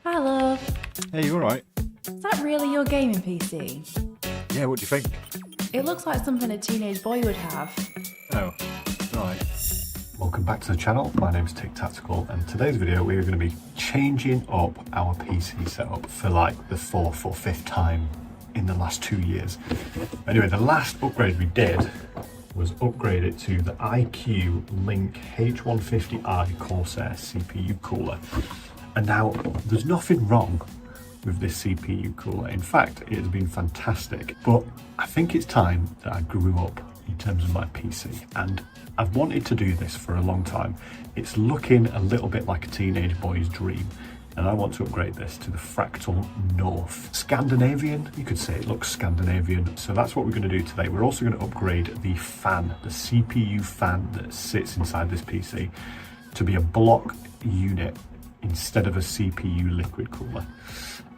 Hi, love. Hey, you alright? Is that really your gaming PC? Yeah, what do you think? It looks like something a teenage boy would have. Oh, right. Welcome back to the channel. My name's Tick Tactical, and today's video we are going to be changing up our PC setup for like the fourth or fifth time in the last 2 years. Anyway, the last upgrade we did was upgrade it to the iQ Link H150i Corsair CPU cooler. And now there's nothing wrong with this CPU cooler. In fact, it has been fantastic, but I think it's time that I grew up in terms of my PC, and I've wanted to do this for a long time. It's looking a little bit like a teenage boy's dream, and I want to upgrade this to the Fractal North. Scandinavian, you could say it looks Scandinavian. So that's what we're going to do today. We're also going to upgrade the fan, the CPU fan that sits inside this PC, to be a block unit instead of a CPU liquid cooler.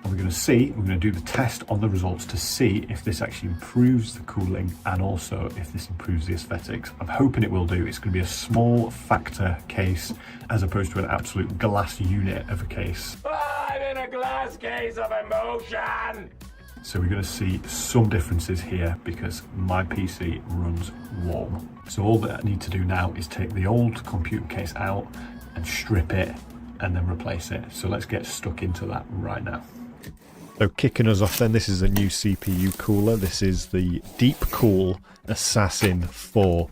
And we're going to do the test on the results to see if this actually improves the cooling and also if this improves the aesthetics. I'm hoping it will do. It's going to be a small factor case as opposed to an absolute glass unit of a case. I'm in a glass case of emotion! So we're going to see some differences here because my PC runs warm. So all that I need to do now is take the old computer case out and strip it and then replace it. So let's get stuck into that right now. So kicking us off then, this is a new CPU cooler. This is the Deepcool Assassin 4.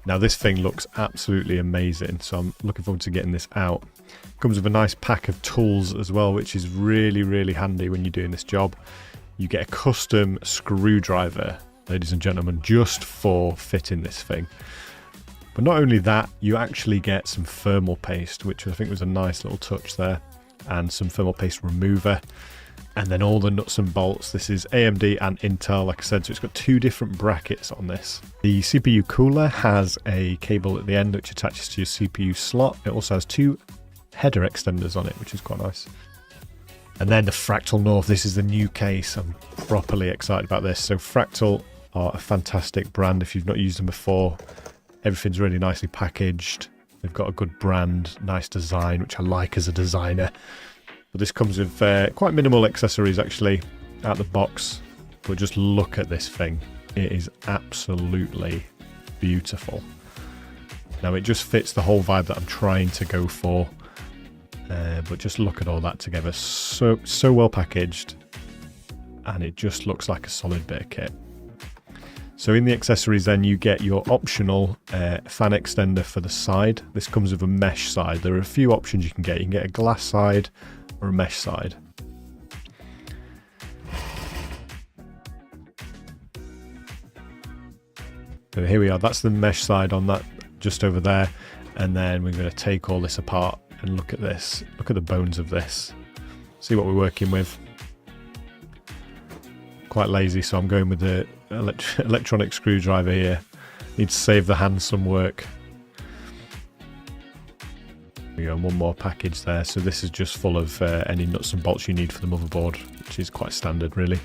Now this thing looks absolutely amazing, so I'm looking forward to getting this out. Comes with a nice pack of tools as well, which is really handy when you're doing this job. You get a custom screwdriver, ladies and gentlemen, just for fitting this thing. But not only that, you actually get some thermal paste, which I think was a nice little touch there, and some thermal paste remover, and then all the nuts and bolts. This is AMD and Intel, like I said, so it's got two different brackets on this. The CPU cooler has a cable at the end which attaches to your CPU slot. It also has two header extenders on it, which is quite nice. And then the Fractal North, this is the new case. I'm properly excited about this. So Fractal are a fantastic brand if you've not used them before. Everything's really nicely packaged. They've got a good brand, nice design, which I like as a designer. But this comes with quite minimal accessories actually out the box. But just look at this thing. It is absolutely beautiful. Now it just fits the whole vibe that I'm trying to go for. But just look at all that together. So well packaged. And it just looks like a solid bit of kit. So in the accessories then you get your optional fan extender for the side. This comes with a mesh side. There are a few options you can get. You can get a glass side or a mesh side. So here we are. That's the mesh side on that just over there. And then we're going to take all this apart and look at this. Look at the bones of this. See what we're working with. Quite lazy, so I'm going with the electronic screwdriver here. Need to save the hand some work. There we go, one more package there. So this is just full of any nuts and bolts you need for the motherboard, which is quite standard really.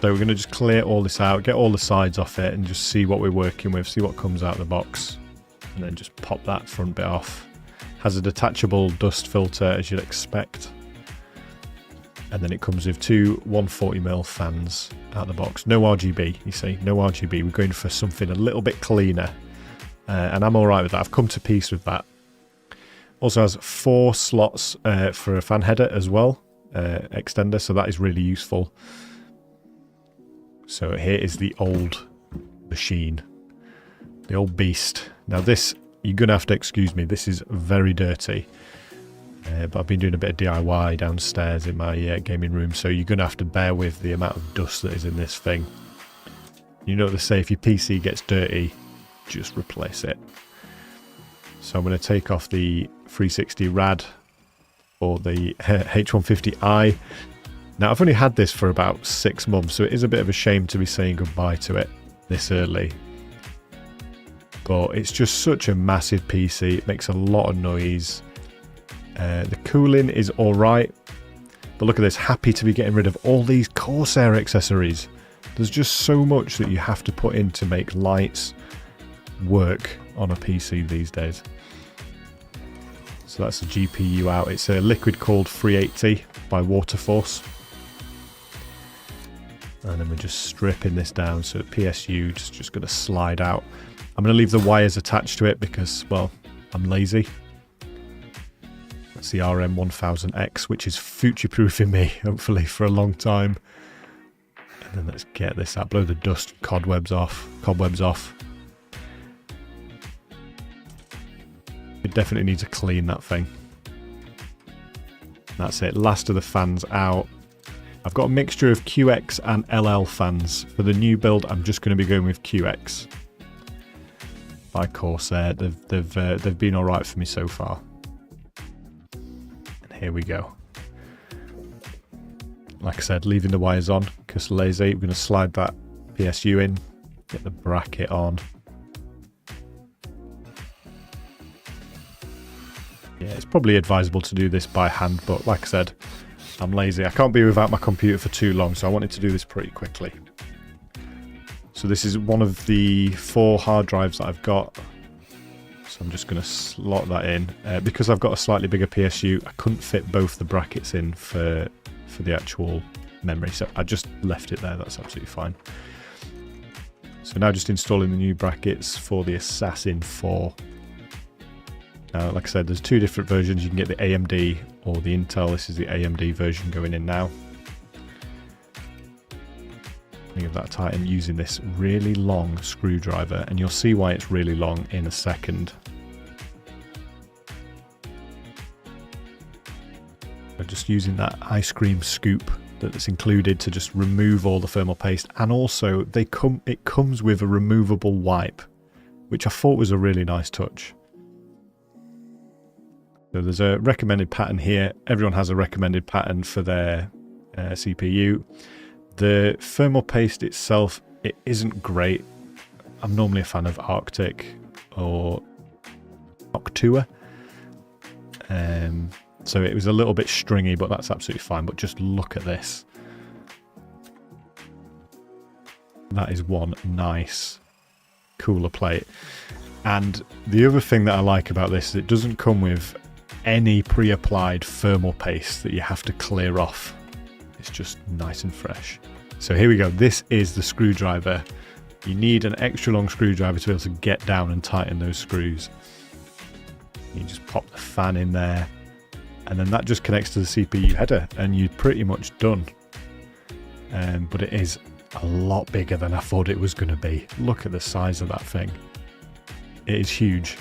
So we're going to just clear all this out, get all the sides off it and just see what we're working with, see what comes out of the box. And then just pop that front bit off. Has a detachable dust filter as you'd expect. And then it comes with two 140mm fans out of the box. No RGB, you see, no RGB. We're going for something a little bit cleaner. And I'm all right with that. I've come to peace with that. Also has 4 slots for a fan header as well, extender, so that is really useful. So here is the old machine, the old beast. Now this, you're going to have to excuse me, this is very dirty. But I've been doing a bit of DIY downstairs in my gaming room, so you're going to have to bear with the amount of dust that is in this thing. You know what they say, if your PC gets dirty, just replace it. So I'm going to take off the 360 RAD or the H150i. Now I've only had this for about 6 months, so it is a bit of a shame to be saying goodbye to it this early. But it's just such a massive PC, it makes a lot of noise. The cooling is alright, but look at this, happy to be getting rid of all these Corsair accessories. There's just so much that you have to put in to make lights work on a PC these days. So that's the GPU out. It's a liquid cooled 380 by Waterforce. And then we're just stripping this down. So the PSU just going to slide out. I'm going to leave the wires attached to it because, well, I'm lazy. That's the RM1000X, which is future-proofing me, hopefully, for a long time. And then let's get this out. Blow the dust, cobwebs off. It definitely needs to clean that thing. That's it. Last of the fans out. I've got a mixture of QX and LL fans. For the new build, I'm just going to be going with QX by Corsair. They've been all right for me so far. And here we go. Like I said, leaving the wires on because lazy. We're going to slide that PSU in, get the bracket on. Yeah, it's probably advisable to do this by hand, but like I said, I'm lazy. I can't be without my computer for too long, so I wanted to do this pretty quickly. So this is one of the 4 hard drives that I've got. So I'm just going to slot that in. Because I've got a slightly bigger PSU, I couldn't fit both the brackets in for the actual memory, so I just left it there. That's absolutely fine. So now just installing the new brackets for the Assassin 4. Now, like I said, there's 2 different versions. You can get the AMD or the Intel. This is the AMD version going in now. Give that tighten using this really long screwdriver, and you'll see why it's really long in a second. But just using that ice cream scoop that's included to just remove all the thermal paste, and also it comes with a removable wipe, which I thought was a really nice touch. So there's a recommended pattern here. Everyone has a recommended pattern for their CPU. The thermal paste itself, it isn't great. I'm normally a fan of Arctic or Noctua. So it was a little bit stringy, but that's absolutely fine. But just look at this. That is one nice cooler plate. And the other thing that I like about this is it doesn't come with any pre-applied thermal paste that you have to clear off. It's just nice and fresh. So here we go. This is the screwdriver. You need an extra long screwdriver to be able to get down and tighten those screws. You just pop the fan in there, and then that just connects to the CPU header, and you're pretty much done. But it is a lot bigger than I thought it was going to be. Look at the size of that thing. It is huge.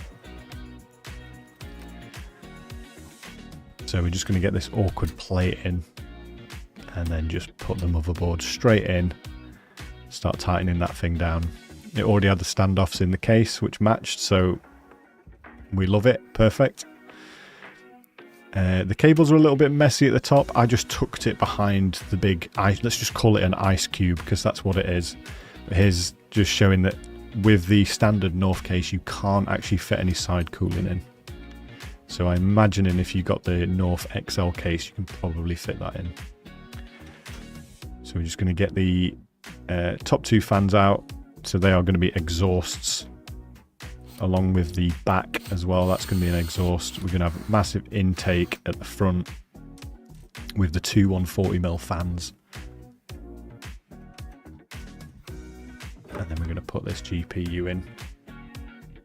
So we're just going to get this awkward plate in, and then just put the motherboard straight in, start tightening that thing down. It already had the standoffs in the case which matched, so we love it. Perfect. The cables are a little bit messy at the top. I just tucked it behind the big ice, let's just call it an ice cube because that's what it is. But here's just showing that with the standard North case you can't actually fit any side cooling in. So I'm imagining if you got the North XL case, you can probably fit that in. So we're just going to get the top 2 fans out. So they are going to be exhausts, along with the back as well. That's going to be an exhaust. We're going to have massive intake at the front with the 2 140mm fans. And then we're going to put this GPU in.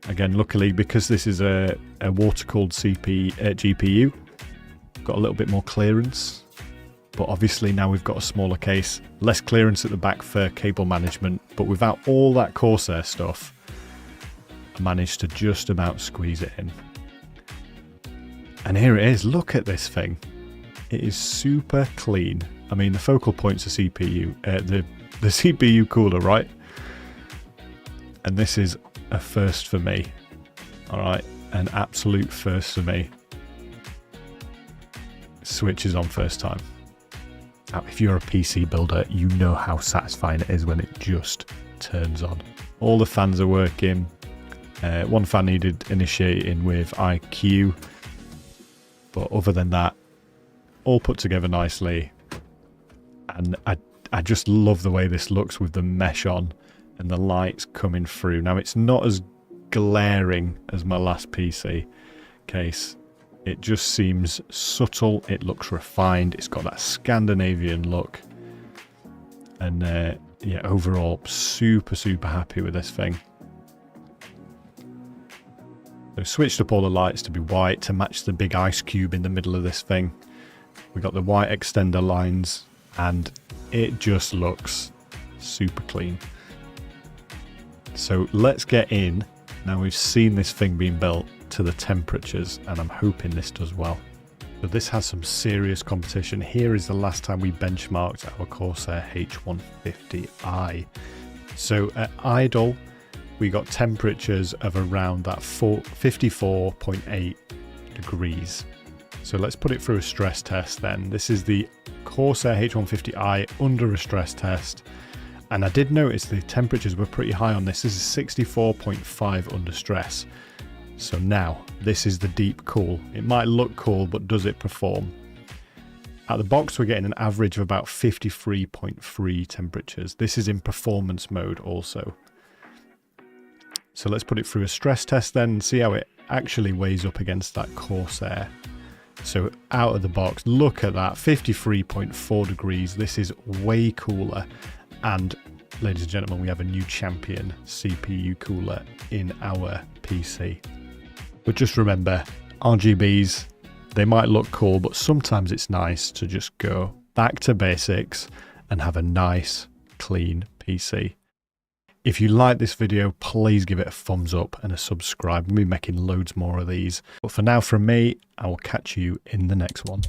Again, luckily, because this is a water-cooled GPU, got a little bit more clearance. But obviously now we've got a smaller case, less clearance at the back for cable management. But without all that Corsair stuff, I managed to just about squeeze it in. And here it is. Look at this thing. It is super clean. I mean, the focal point's a CPU, the CPU cooler, right? And this is a first for me. All right, an absolute first for me. Switch is on first time. Now, if you're a PC builder, you know how satisfying it is when it just turns on. All the fans are working. One fan needed initiating with IQ, but other than that, all put together nicely. And I just love the way this looks with the mesh on and the lights coming through. Now, it's not as glaring as my last PC case. It just seems subtle, it looks refined, it's got that Scandinavian look. And yeah, overall, super happy with this thing. So switched up all the lights to be white to match the big ice cube in the middle of this thing. We got the white extender lines, and it just looks super clean. So let's get in, now we've seen this thing being built, to the temperatures, and I'm hoping this does well. But this has some serious competition. Here is the last time we benchmarked our Corsair H150i. So at idle, we got temperatures of around that 54.8 degrees. So let's put it through a stress test then. This is the Corsair H150i under a stress test. And I did notice the temperatures were pretty high on this. This is 64.5 under stress. So now, this is the Deepcool. It might look cool, but does it perform? At the box, we're getting an average of about 53.3 temperatures. This is in performance mode also. So let's put it through a stress test then and see how it actually weighs up against that Corsair. So out of the box, look at that, 53.4 degrees. This is way cooler. And ladies and gentlemen, we have a new champion CPU cooler in our PC. But just remember, RGBs, they might look cool, but sometimes it's nice to just go back to basics and have a nice, clean PC. If you like this video, please give it a thumbs up and a subscribe. We'll be making loads more of these. But for now, from me, I will catch you in the next one.